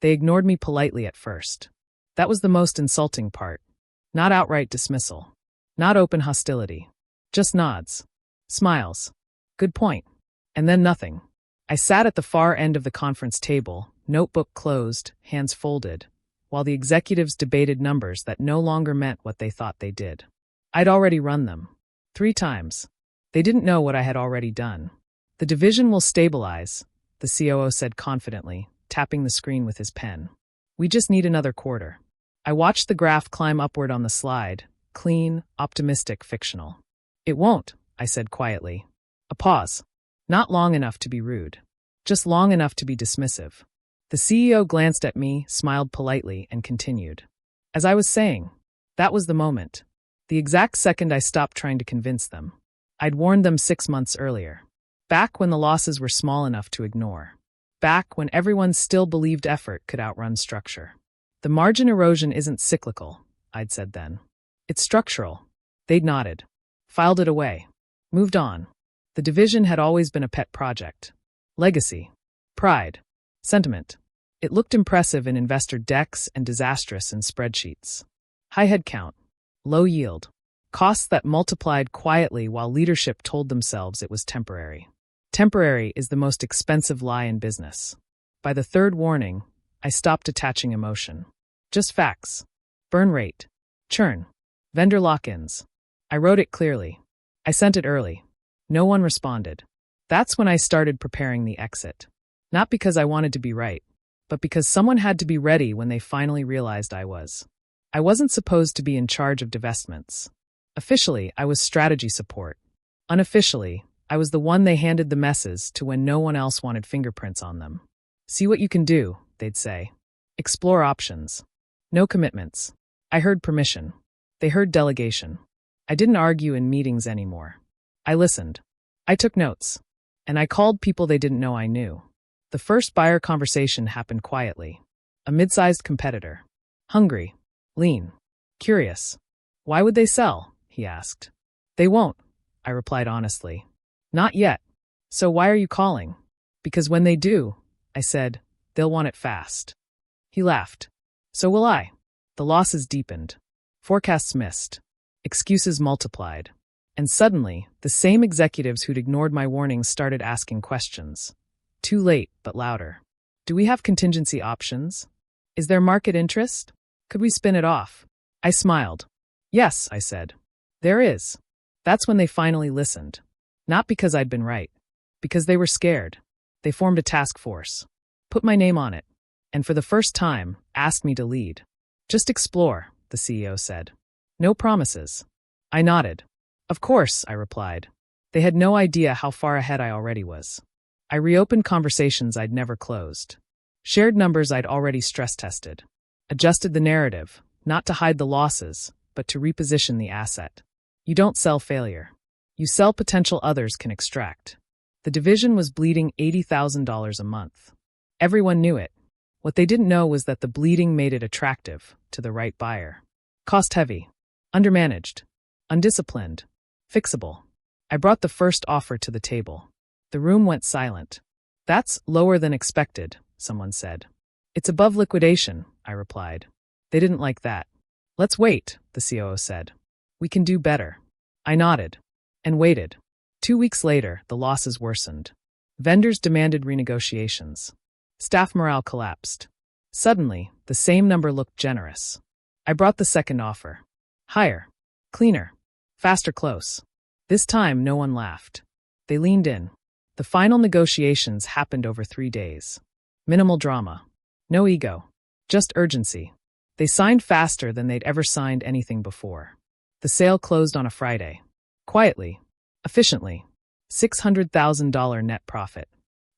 They ignored me politely at first. That was the most insulting part. Not outright dismissal. Not open hostility. Just nods. Smiles. Good point. And then nothing. I sat at the far end of the conference table, notebook closed, hands folded, while the executives debated numbers that no longer meant what they thought they did. I'd already run them. 3 times. They didn't know what I had already done. The division will stabilize, the COO said confidently, tapping the screen with his pen. We just need another quarter. I watched the graph climb upward on the slide, clean, optimistic, fictional. It won't, I said quietly. A pause. Not long enough to be rude. Just long enough to be dismissive. The CEO glanced at me, smiled politely, and continued. As I was saying, that was the moment. The exact second I stopped trying to convince them. I'd warned them 6 months earlier. Back when the losses were small enough to ignore. Back when everyone still believed effort could outrun structure. The margin erosion isn't cyclical, I'd said then. It's structural. They'd nodded. Filed it away. Moved on. The division had always been a pet project. Legacy. Pride. Sentiment. It looked impressive in investor decks and disastrous in spreadsheets. High headcount. Low yield. Costs that multiplied quietly while leadership told themselves it was temporary. Temporary is the most expensive lie in business. By the 3rd warning, I stopped attaching emotion. Just facts. Burn rate. Churn. Vendor lock-ins. I wrote it clearly. I sent it early. No one responded. That's when I started preparing the exit. Not because I wanted to be right, but because someone had to be ready when they finally realized I was. I wasn't supposed to be in charge of divestments. Officially, I was strategy support. Unofficially, I was the one they handed the messes to when no one else wanted fingerprints on them. See what you can do, they'd say. Explore options. No commitments. I heard permission. They heard delegation. I didn't argue in meetings anymore. I listened. I took notes. And I called people they didn't know I knew. The first buyer conversation happened quietly. A mid-sized competitor. Hungry. Lean. Curious. Why would they sell? He asked. They won't, I replied honestly. Not yet. So why are you calling? Because when they do, I said, they'll want it fast. He laughed. So will I. The losses deepened. Forecasts missed. Excuses multiplied. And suddenly, the same executives who'd ignored my warnings started asking questions. Too late, but louder. Do we have contingency options? Is there market interest? Could we spin it off? I smiled. Yes, I said. There is. That's when they finally listened. Not because I'd been right. Because they were scared. They formed a task force. Put my name on it. And for the first time, asked me to lead. Just explore, the CEO said. No promises. I nodded. Of course, I replied. They had no idea how far ahead I already was. I reopened conversations I'd never closed. Shared numbers I'd already stress-tested. Adjusted the narrative, not to hide the losses, but to reposition the asset. You don't sell failure. You sell potential others can extract. The division was bleeding $80,000 a month. Everyone knew it. What they didn't know was that the bleeding made it attractive to the right buyer. Cost-heavy. Undermanaged. Undisciplined. Fixable. I brought the first offer to the table. The room went silent. That's lower than expected, someone said. It's above liquidation, I replied. They didn't like that. Let's wait, the COO said. We can do better. I nodded. And waited. 2 weeks later, the losses worsened. Vendors demanded renegotiations. Staff morale collapsed. Suddenly, the same number looked generous. I brought the second offer. Higher. Cleaner. Faster close. This time, no one laughed. They leaned in. The final negotiations happened over 3 days. Minimal drama. No ego. Just urgency. They signed faster than they'd ever signed anything before. The sale closed on a Friday. Quietly. Efficiently. $600,000 net profit.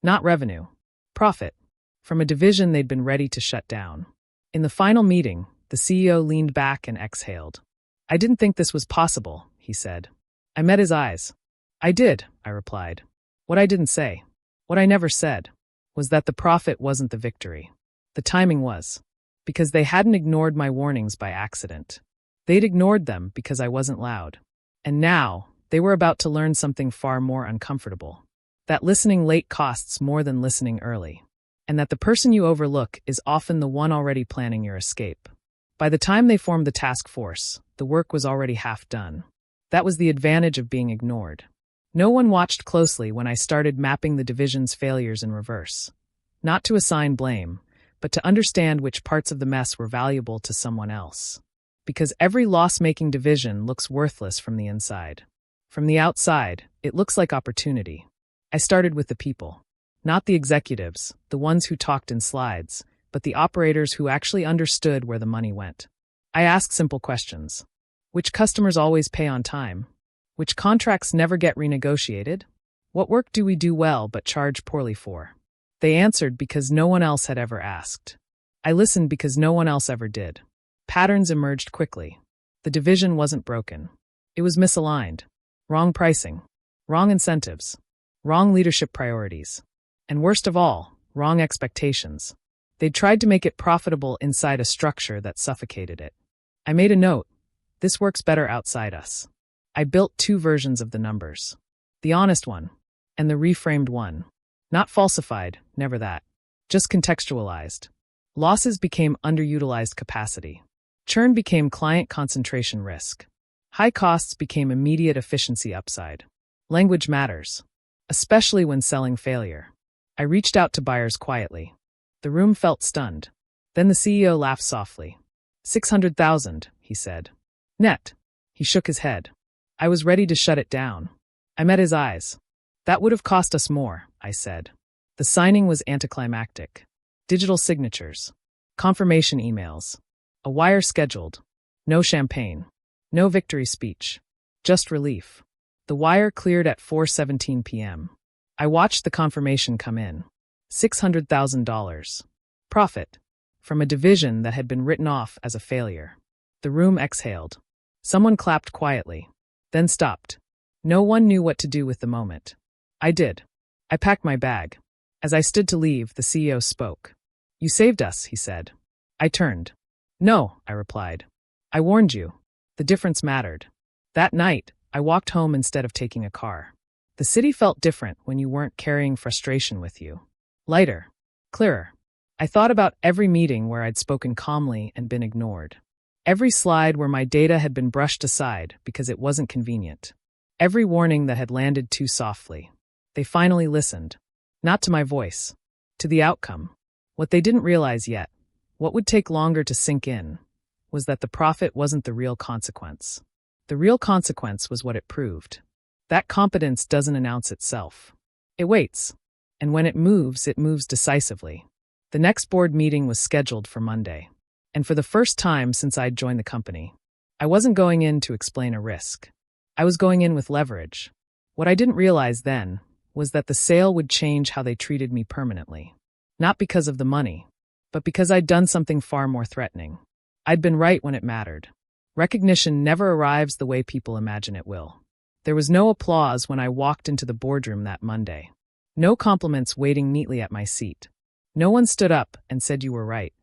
Not revenue. Profit. From a division they'd been ready to shut down. In the final meeting, the CEO leaned back and exhaled. I didn't think this was possible, he said. I met his eyes. I did, I replied. What I didn't say, what I never said, was that the profit wasn't the victory. The timing was. Because they hadn't ignored my warnings by accident. They'd ignored them because I wasn't loud. And now, they were about to learn something far more uncomfortable. That listening late costs more than listening early. and that the person you overlook is often the one already planning your escape. By the time they formed the task force, the work was already half done. That was the advantage of being ignored. No one watched closely when I started mapping the division's failures in reverse. Not to assign blame, but to understand which parts of the mess were valuable to someone else. Because every loss-making division looks worthless from the inside. From the outside, it looks like opportunity. I started with the people. Not the executives, the ones who talked in slides, but the operators who actually understood where the money went. I asked simple questions. Which customers always pay on time? Which contracts never get renegotiated? What work do we do well but charge poorly for? They answered because no one else had ever asked. I listened because no one else ever did. Patterns emerged quickly. The division wasn't broken. It was misaligned. Wrong pricing. Wrong incentives. Wrong leadership priorities. And worst of all, wrong expectations. They'd tried to make it profitable inside a structure that suffocated it. I made a note. This works better outside us. I built 2 versions of the numbers. The honest one, and the reframed one. Not falsified, never that. Just contextualized. Losses became underutilized capacity. Churn became client concentration risk. High costs became immediate efficiency upside. Language matters, especially when selling failure. I reached out to buyers quietly. The room felt stunned. Then the CEO laughed softly. 600,000, he said. Net. He shook his head. I was ready to shut it down. I met his eyes. That would have cost us more, I said. The signing was anticlimactic. Digital signatures. Confirmation emails. A wire scheduled. No champagne. No victory speech. Just relief. The wire cleared at 4:17 p.m. I watched the confirmation come in. $600,000. Profit. From a division that had been written off as a failure. The room exhaled. Someone clapped quietly. Then stopped. No one knew what to do with the moment. I did. I packed my bag. As I stood to leave, the CEO spoke. You saved us, he said. I turned. No, I replied. I warned you. The difference mattered. That night, I walked home instead of taking a car. The city felt different when you weren't carrying frustration with you. Lighter. Clearer. I thought about every meeting where I'd spoken calmly and been ignored. Every slide where my data had been brushed aside because it wasn't convenient. Every warning that had landed too softly. They finally listened. Not to my voice. To the outcome. What they didn't realize yet, what would take longer to sink in, was that the profit wasn't the real consequence. The real consequence was what it proved. That competence doesn't announce itself. It waits. And when it moves decisively. The next board meeting was scheduled for Monday. And for the first time since I'd joined the company, I wasn't going in to explain a risk. I was going in with leverage. What I didn't realize then was that the sale would change how they treated me permanently. Not because of the money, but because I'd done something far more threatening. I'd been right when it mattered. Recognition never arrives the way people imagine it will. There was no applause when I walked into the boardroom that Monday. No compliments waiting neatly at my seat. No one stood up and said you were right.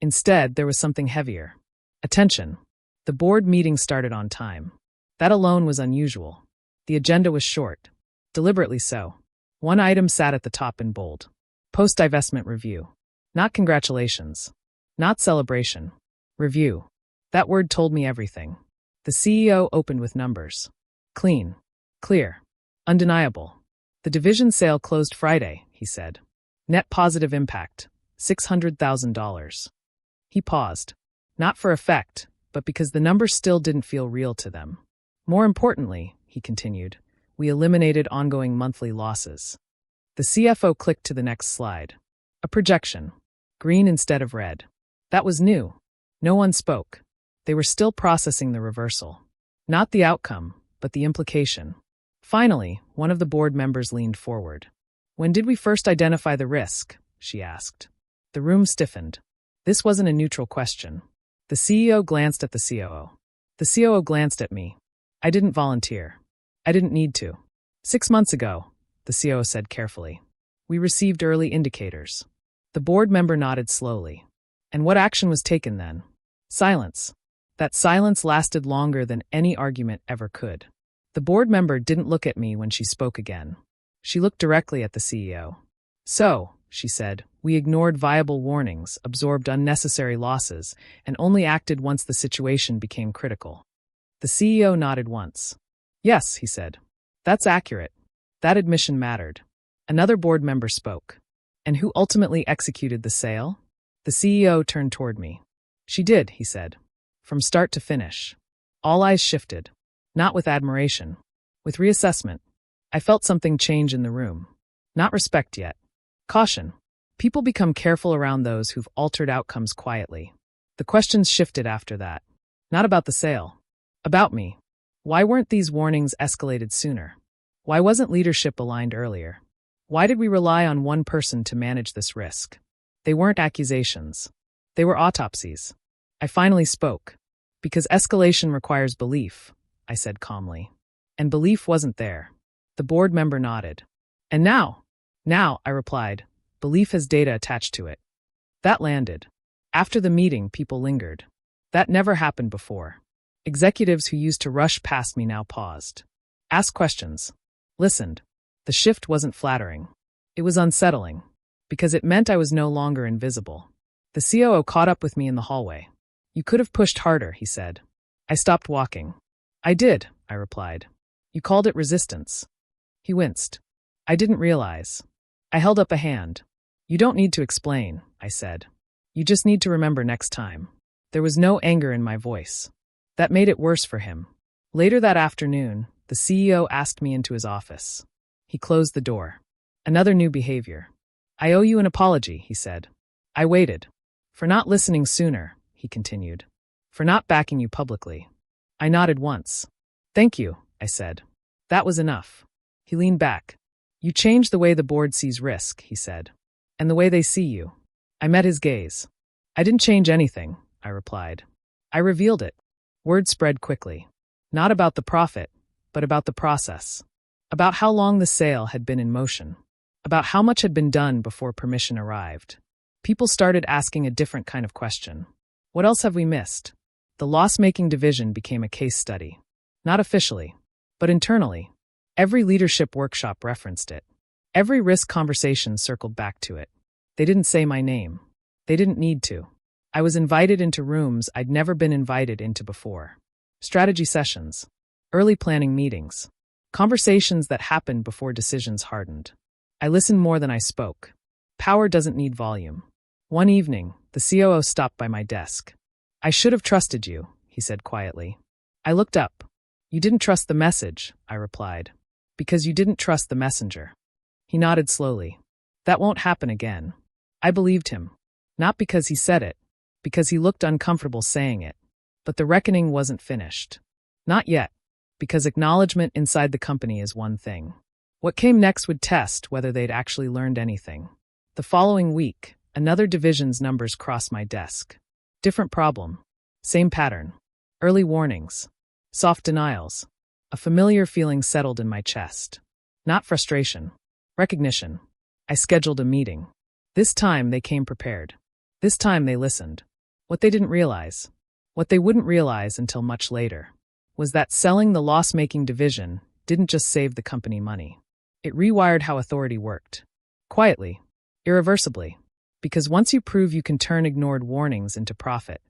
Instead, there was something heavier. Attention. The board meeting started on time. That alone was unusual. The agenda was short. Deliberately so. One item sat at the top in bold. Post-divestment review. Not congratulations. Not celebration. Review. That word told me everything. The CEO opened with numbers. Clean. Clear. Undeniable. The division sale closed Friday, he said. Net positive impact. $600,000. He paused. Not for effect, but because the numbers still didn't feel real to them. More importantly, he continued, we eliminated ongoing monthly losses. The CFO clicked to the next slide. A projection. Green instead of red. That was new. No one spoke. They were still processing the reversal. Not the outcome, but the implication. Finally, one of the board members leaned forward. When did we first identify the risk? She asked. The room stiffened. This wasn't a neutral question. The CEO glanced at the COO. The COO glanced at me. I didn't volunteer. I didn't need to. 6 months ago, the COO said carefully. We received early indicators. The board member nodded slowly. And what action was taken then? Silence. That silence lasted longer than any argument ever could. The board member didn't look at me when she spoke again. She looked directly at the CEO. So, she said. We ignored viable warnings, absorbed unnecessary losses, and only acted once the situation became critical. The CEO nodded once. Yes, he said. That's accurate. That admission mattered. Another board member spoke. And who ultimately executed the sale? The CEO turned toward me. She did, he said. From start to finish. All eyes shifted. Not with admiration. With reassessment. I felt something change in the room. Not respect yet. Caution. People become careful around those who've altered outcomes quietly. The questions shifted after that. Not about the sale. About me. Why weren't these warnings escalated sooner? Why wasn't leadership aligned earlier? Why did we rely on one person to manage this risk? They weren't accusations. They were autopsies. I finally spoke. Because escalation requires belief, I said calmly. And belief wasn't there. The board member nodded. And now, I replied, belief has data attached to it. That landed. After the meeting, people lingered. That never happened before. Executives who used to rush past me now paused. Asked questions. Listened. The shift wasn't flattering. It was unsettling. Because it meant I was no longer invisible. The COO caught up with me in the hallway. You could have pushed harder, he said. I stopped walking. I did, I replied. You called it resistance. He winced. I didn't realize. I held up a hand. You don't need to explain, I said. You just need to remember next time. There was no anger in my voice. That made it worse for him. Later that afternoon, the CEO asked me into his office. He closed the door. Another new behavior. I owe you an apology, he said. I waited. For not listening sooner, he continued. For not backing you publicly. I nodded once. Thank you, I said. That was enough. He leaned back. You changed the way the board sees risk, he said. And the way they see you. I met his gaze. I didn't change anything, I replied. I revealed it. Word spread quickly. Not about the profit, but about the process. About how long the sale had been in motion. About how much had been done before permission arrived. People started asking a different kind of question. What else have we missed? The loss-making division became a case study. Not officially, but internally. Every leadership workshop referenced it. Every risk conversation circled back to it. They didn't say my name. They didn't need to. I was invited into rooms I'd never been invited into before. Strategy sessions. Early planning meetings. Conversations that happened before decisions hardened. I listened more than I spoke. Power doesn't need volume. One evening, the COO stopped by my desk. I should have trusted you, he said quietly. I looked up. You didn't trust the message, I replied. Because you didn't trust the messenger. He nodded slowly. That won't happen again. I believed him. Not because he said it, because he looked uncomfortable saying it. But the reckoning wasn't finished. Not yet, because acknowledgement inside the company is one thing. What came next would test whether they'd actually learned anything. The following week, another division's numbers crossed my desk. Different problem. Same pattern. Early warnings. Soft denials. A familiar feeling settled in my chest. Not frustration. Recognition. I scheduled a meeting. This time they came prepared. This time they listened. What they didn't realize, what they wouldn't realize until much later, was that selling the loss-making division didn't just save the company money. It rewired how authority worked. Quietly. Irreversibly. Because once you prove you can turn ignored warnings into profit,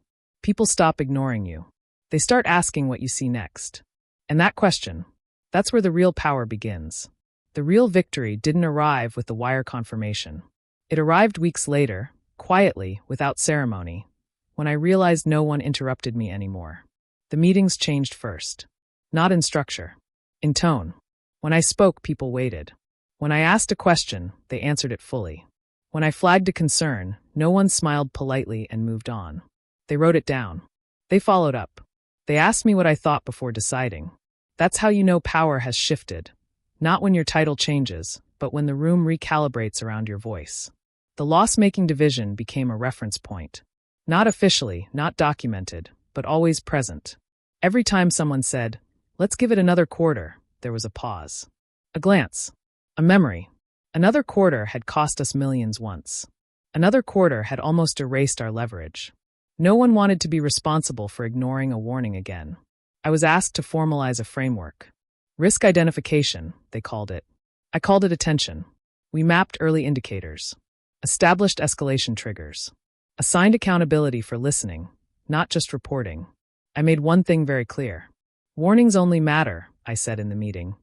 people stop ignoring you. They start asking what you see next. And that question, that's where the real power begins. The real victory didn't arrive with the wire confirmation. It arrived weeks later, quietly, without ceremony, when I realized no one interrupted me anymore. The meetings changed first. Not in structure. In tone. When I spoke, people waited. When I asked a question, they answered it fully. When I flagged a concern, no one smiled politely and moved on. They wrote it down. They followed up. They asked me what I thought before deciding. That's how you know power has shifted. Not when your title changes, but when the room recalibrates around your voice. The loss-making division became a reference point. Not officially, not documented, but always present. Every time someone said, "Let's give it another quarter," there was a pause. A glance. A memory. Another quarter had cost us millions once. Another quarter had almost erased our leverage. No one wanted to be responsible for ignoring a warning again. I was asked to formalize a framework. Risk identification, they called it. I called it attention. We mapped early indicators. Established escalation triggers. Assigned accountability for listening, not just reporting. I made one thing very clear. Warnings only matter, I said in the meeting,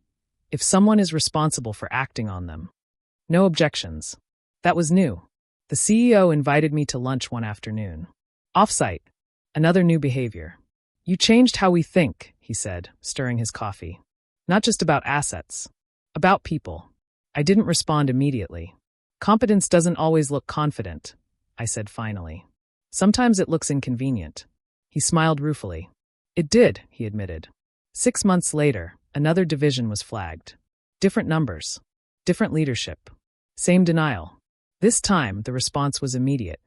if someone is responsible for acting on them. No objections. That was new. The CEO invited me to lunch one afternoon. Off-site. Another new behavior. You changed how we think, he said, stirring his coffee. Not just about assets. About people. I didn't respond immediately. Competence doesn't always look confident, I said finally. Sometimes it looks inconvenient. He smiled ruefully. It did, he admitted. 6 months later, another division was flagged. Different numbers. Different leadership. Same denial. This time, the response was immediate.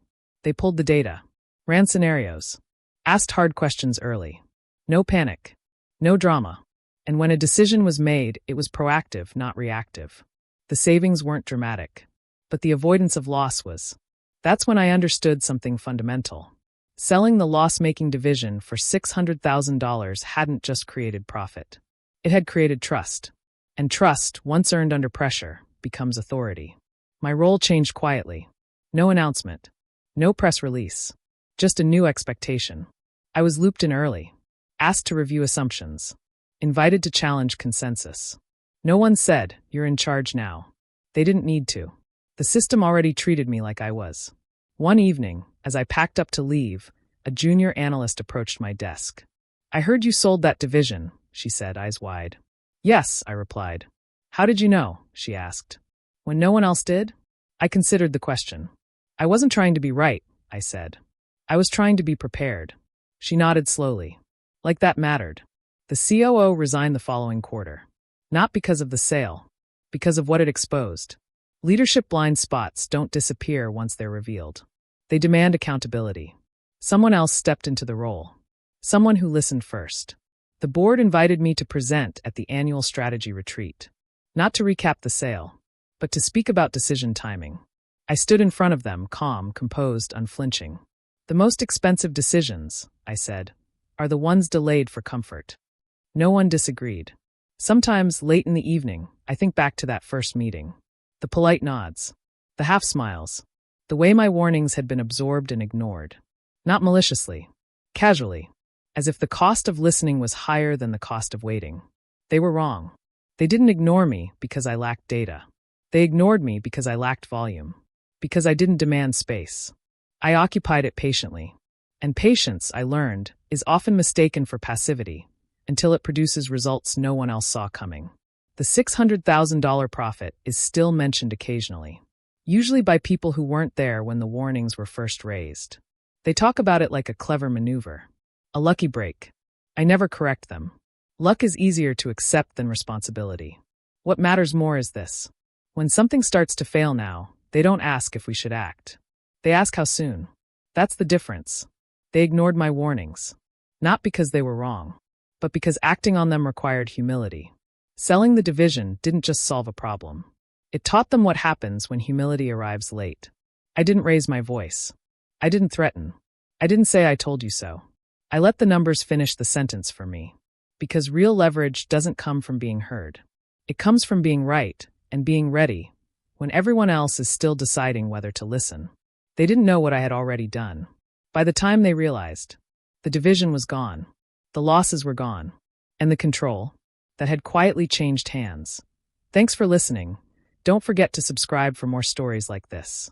They pulled the data. Ran scenarios. Asked hard questions early. No panic. No drama. And when a decision was made, it was proactive, not reactive. The savings weren't dramatic. But the avoidance of loss was. That's when I understood something fundamental. Selling the loss-making division for $600,000 hadn't just created profit. It had created trust. And trust, once earned under pressure, becomes authority. My role changed quietly. No announcement. No press release. Just a new expectation. I was looped in early. Asked to review assumptions. Invited to challenge consensus. No one said, "You're in charge now." They didn't need to. The system already treated me like I was. One evening, as I packed up to leave, a junior analyst approached my desk. "I heard you sold that division," she said, eyes wide. "Yes," I replied. "How did you know?" she asked. "When no one else did?" I considered the question. "I wasn't trying to be right," I said. "I was trying to be prepared." She nodded slowly. Like that mattered. The COO resigned the following quarter. Not because of the sale. Because of what it exposed. Leadership blind spots don't disappear once they're revealed. They demand accountability. Someone else stepped into the role. Someone who listened first. The board invited me to present at the annual strategy retreat. Not to recap the sale, but to speak about decision timing. I stood in front of them, calm, composed, unflinching. The most expensive decisions, I said, are the ones delayed for comfort. No one disagreed. Sometimes, late in the evening, I think back to that first meeting. The polite nods. The half smiles. The way my warnings had been absorbed and ignored. Not maliciously. Casually. As if the cost of listening was higher than the cost of waiting. They were wrong. They didn't ignore me because I lacked data. They ignored me because I lacked volume. Because I didn't demand space. I occupied it patiently. And patience, I learned, is often mistaken for passivity, until it produces results no one else saw coming. The $600,000 profit is still mentioned occasionally. Usually by people who weren't there when the warnings were first raised. They talk about it like a clever maneuver. A lucky break. I never correct them. Luck is easier to accept than responsibility. What matters more is this. When something starts to fail now, they don't ask if we should act. They ask how soon. That's the difference. They ignored my warnings. Not because they were wrong, but because acting on them required humility. Selling the division didn't just solve a problem. It taught them what happens when humility arrives late. I didn't raise my voice. I didn't threaten. I didn't say I told you so. I let the numbers finish the sentence for me. Because real leverage doesn't come from being heard. It comes from being right and being ready when everyone else is still deciding whether to listen. They didn't know what I had already done. By the time they realized, the division was gone. The losses were gone. And the control that had quietly changed hands. Thanks for listening. Don't forget to subscribe for more stories like this.